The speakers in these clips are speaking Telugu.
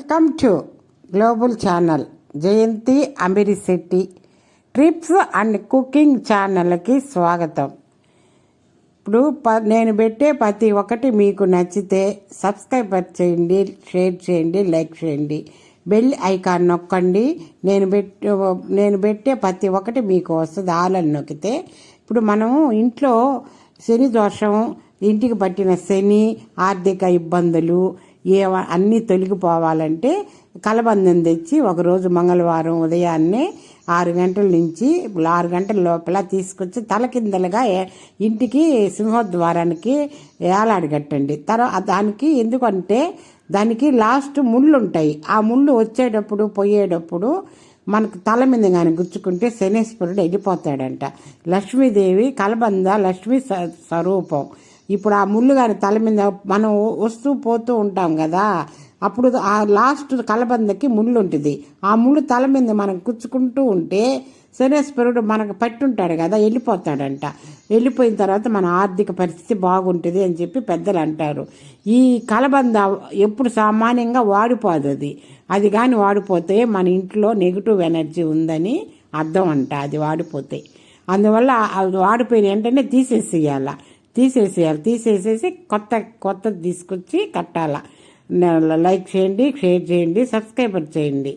Welcome to global channel Jayanti Amirisetty trips and cooking ఛానల్కి స్వాగతం. ఇప్పుడు నేను పెట్టే ప్రతి ఒక్కటి మీకు నచ్చితే సబ్స్క్రైబ్ చేయండి, షేర్ చేయండి, లైక్ చేయండి, బెల్ ఐకాన్ నొక్కండి. నేను పెట్టే ప్రతి ఒక్కటి మీకు వస్తుంది. ఆలని నొక్కితే ఇప్పుడు మనము ఇంట్లో శని దోషం, ఇంటికి పట్టిన శని, ఆర్థిక ఇబ్బందులు అన్నీ తొలగిపోవాలంటే కలబందం తెచ్చి ఒకరోజు మంగళవారం ఉదయాన్నే 6 గంటల నుంచి 6 గంటల లోపల తీసుకొచ్చి తలకిందలుగా ఇంటికి సింహద్వారానికి ఏలాడగట్టండి. తర్వాత దానికి ఎందుకంటే దానికి లాస్ట్ ముళ్ళు ఉంటాయి. ఆ ముళ్ళు వచ్చేటప్పుడు పోయేటప్పుడు మనకు తల మీద కానీ గుచ్చుకుంటే శనేశ్వరుడు వెళ్ళిపోతాడంట. లక్ష్మీదేవి కలబంద లక్ష్మీ స్వరూపం. ఇప్పుడు ఆ ముళ్ళు కానీ తల మీద మనం వస్తూ పోతూ ఉంటాం కదా, అప్పుడు ఆ లాస్ట్ కలబందకి ముళ్ళు ఉంటుంది. ఆ ముళ్ళు తల మీద మనం గుచ్చుకుంటూ ఉంటే శనేశ్వరుడు మనకు పట్టుంటాడు కదా, వెళ్ళిపోతాడంట. వెళ్ళిపోయిన తర్వాత మన ఆర్థిక పరిస్థితి బాగుంటుంది అని చెప్పి పెద్దలు అంటారు. ఈ కలబంద ఎప్పుడు సామాన్యంగా వాడిపోదు. అది కానీ వాడిపోతే మన ఇంట్లో నెగిటివ్ ఎనర్జీ ఉందని అర్థం అంట. అది వాడిపోతే అందువల్ల అది వాడిపోయిన వెంటనే తీసేసేసి కొత్త తీసుకొచ్చి కట్టాల. లైక్ చేయండి, షేర్ చేయండి, సబ్స్క్రైబర్ చేయండి.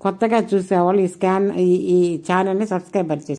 కొత్తగా చూసేవాళ్ళు ఈ ఛానల్ని సబ్స్క్రైబర్ చేసి